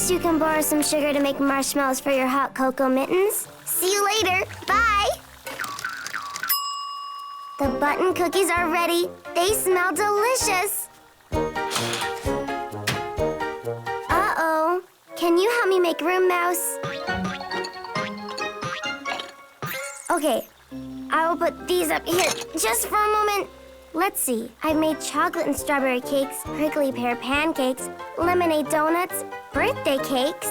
guess you can borrow some sugar to make marshmallows for your hot cocoa mittens. See you later. Bye. The button cookies are ready. They smell delicious. Uh-oh. Can you help me make room, Mouse? Okay, I will put these up here just for a moment. Let's see. I've made chocolate and strawberry cakes, prickly pear pancakes, lemonade donuts, birthday cakes.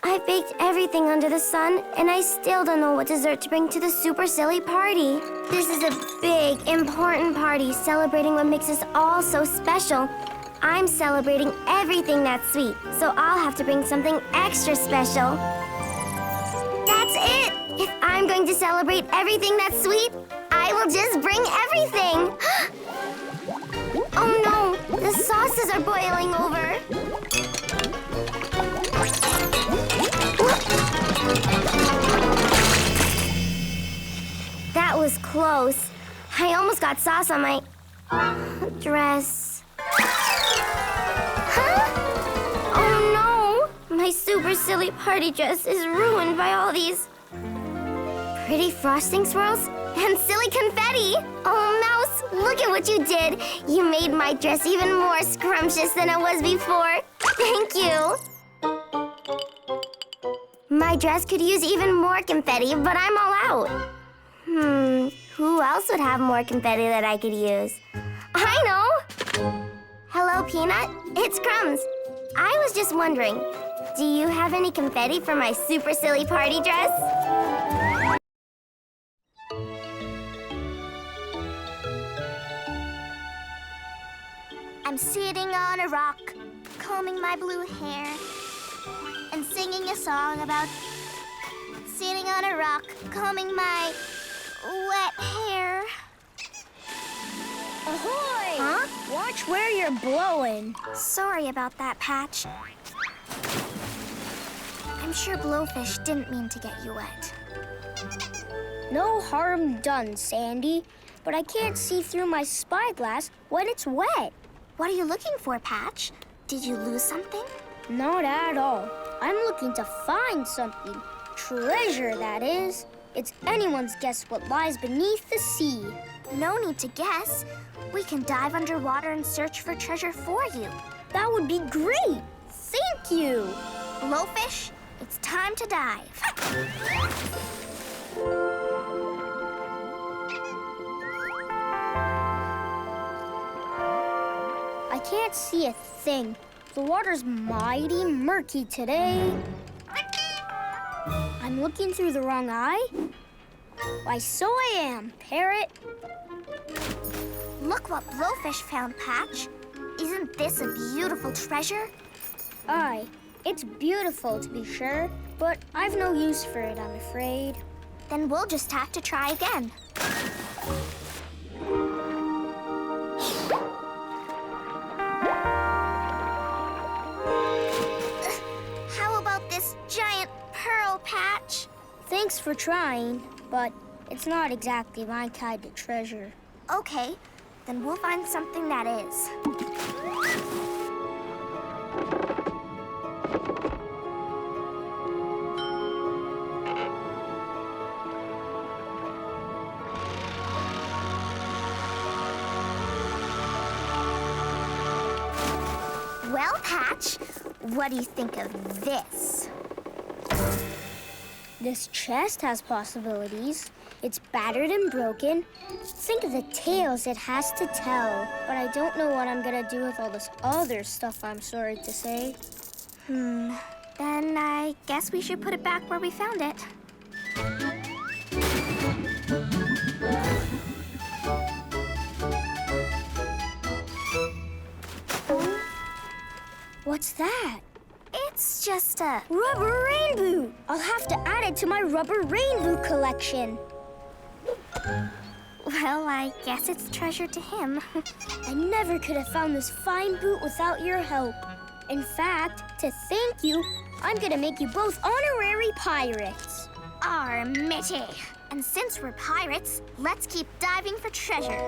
I've baked everything under the sun, and I still don't know what dessert to bring to the super silly party. This is a big, important party celebrating what makes us all so special. I'm celebrating everything that's sweet, so I'll have to bring something extra special. That's it! If I'm going to celebrate everything that's sweet, I will just bring everything. Oh no, the sauces are boiling over. That was close. I almost got sauce on my dress. Huh? Oh no! My super silly party dress is ruined by all these pretty frosting swirls and silly confetti. Oh, Mouse, look at what you did. You made my dress even more scrumptious than it was before. Thank you. My dress could use even more confetti, but I'm all out. Who else would have more confetti that I could use? I know! Hello, Peanut. It's Crumbs. I was just wondering, do you have any confetti for my super silly party dress? I'm sitting on a rock, combing my blue hair, and singing a song about sitting on a rock, combing my wet hair. Ahoy! Huh? Watch where you're blowing. Sorry about that, Patch. I'm sure Blowfish didn't mean to get you wet. No harm done, Sandy. But I can't see through my spyglass when it's wet. What are you looking for, Patch? Did you lose something? Not at all. I'm looking to find something. Treasure, that is. It's anyone's guess what lies beneath the sea. No need to guess. We can dive underwater and search for treasure for you. That would be great. Thank you. Blowfish, it's time to dive. I can't see a thing. The water's mighty murky today. I'm looking through the wrong eye? Why, so I am, Parrot. Look what Blowfish found, Patch. Isn't this a beautiful treasure? Aye, it's beautiful to be sure, but I've no use for it, I'm afraid. Then we'll just have to try again. How about this giant pearl, Patch? Thanks for trying, but it's not exactly my kind of treasure. Okay, then we'll find something that is. Well, Patch, what do you think of this? This chest has possibilities. It's battered and broken. Think of the tales it has to tell. But I don't know what I'm gonna do with all this other stuff, I'm sorry to say. Then I guess we should put it back where we found it. What's that? It's just a... Rubber rain boot! I'll have to add it to my rubber rain boot collection. Well, I guess it's treasure to him. I never could have found this fine boot without your help. In fact, to thank you, I'm gonna make you both honorary pirates. Armitty! And since we're pirates, let's keep diving for treasure.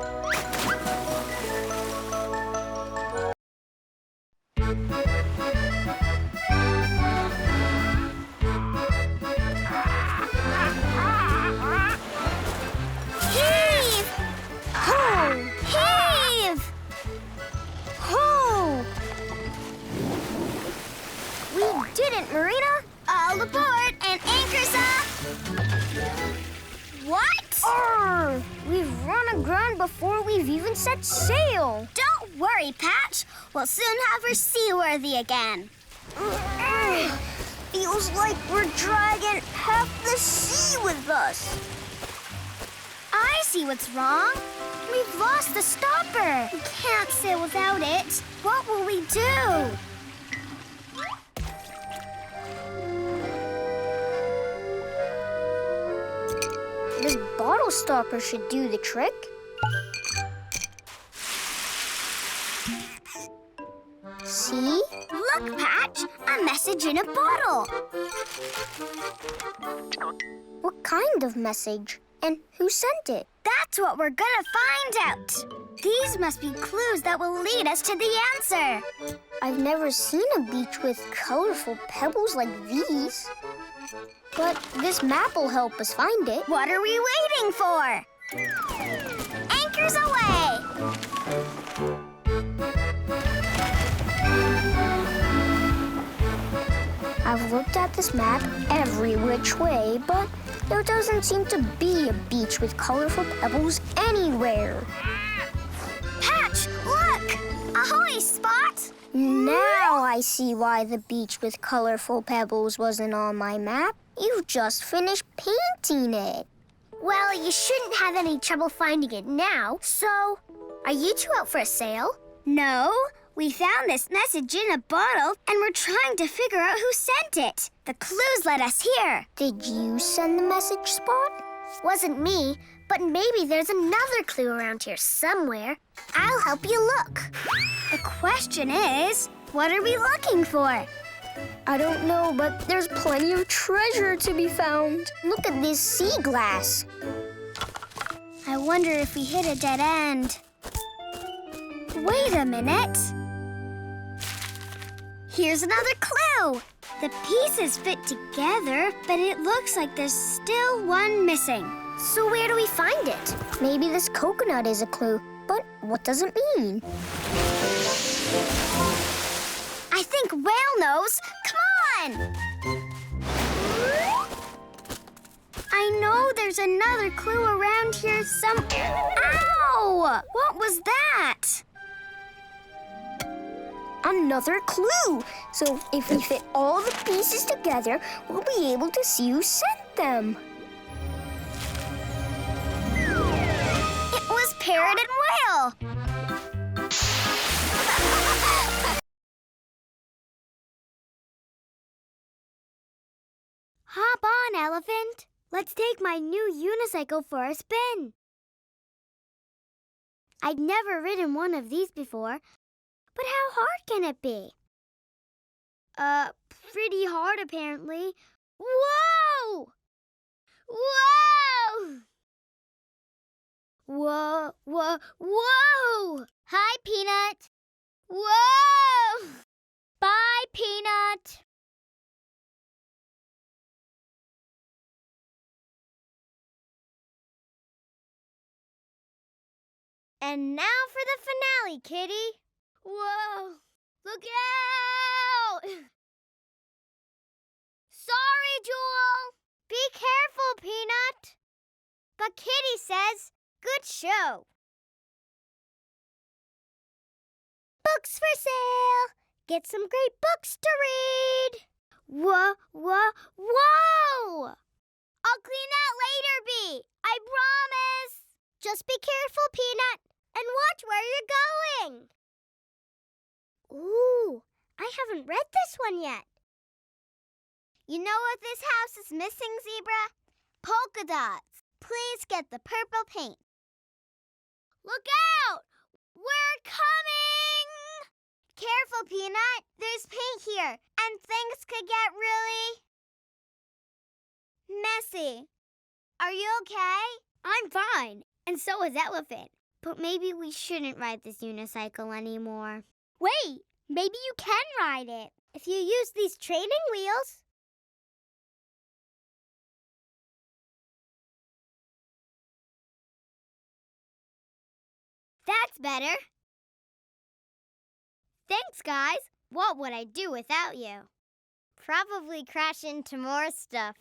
before we've even set sail. Don't worry, Patch. We'll soon have her seaworthy again. Feels like we're dragging half the sea with us. I see what's wrong. We've lost the stopper. We can't sail without it. What will we do? This bottle stopper should do the trick. See? Look, Patch, a message in a bottle. What kind of message? And who sent it? That's what we're gonna find out. These must be clues that will lead us to the answer. I've never seen a beach with colorful pebbles like these. But this map will help us find it. What are we waiting for? Anchors away! I've looked at this map every which way, but there doesn't seem to be a beach with colorful pebbles anywhere. Patch, look! Ahoy, Spot! Now I see why the beach with colorful pebbles wasn't on my map. You've just finished painting it. Well, you shouldn't have any trouble finding it now. So, are you two out for a sail? No, we found this message in a bottle and we're trying to figure out who sent it. The clues led us here. Did you send the message, Spot? Wasn't me, but maybe there's another clue around here somewhere. I'll help you look. The question is, what are we looking for? I don't know, but there's plenty of treasure to be found. Look at this sea glass. I wonder if we hit a dead end. Wait a minute. Here's another clue. The pieces fit together, but it looks like there's still one missing. So where do we find it? Maybe this coconut is a clue, but what does it mean? I think Whale knows. Come on! I know there's another clue around here some... Ow! What was that? Another clue. So if we fit all the pieces together, we'll be able to see who sent them. It was Parrot and Whale. Hop on, Elephant. Let's take my new unicycle for a spin. I'd never ridden one of these before, but how hard can it be? Pretty hard apparently. Whoa! Whoa! Whoa, whoa, whoa! Hi, Peanut. Whoa! Bye, Peanut. And now for the finale, Kitty. Whoa! Look out! Sorry, Jewel. Be careful, Peanut. But Kitty says, good show. Books for sale. Get some great books to read. Whoa, whoa, whoa! I'll clean that later, Bee. I promise. Just be careful, Peanut, and watch where you're going. Ooh, I haven't read this one yet. You know what this house is missing, Zebra? Polka dots. Please get the purple paint. Look out! We're coming! Careful, Peanut. There's paint here, and things could get really messy. Are you okay? I'm fine, and so is Elephant. But maybe we shouldn't ride this unicycle anymore. Wait, maybe you can ride it if you use these training wheels. That's better. Thanks, guys. What would I do without you? Probably crash into more stuff.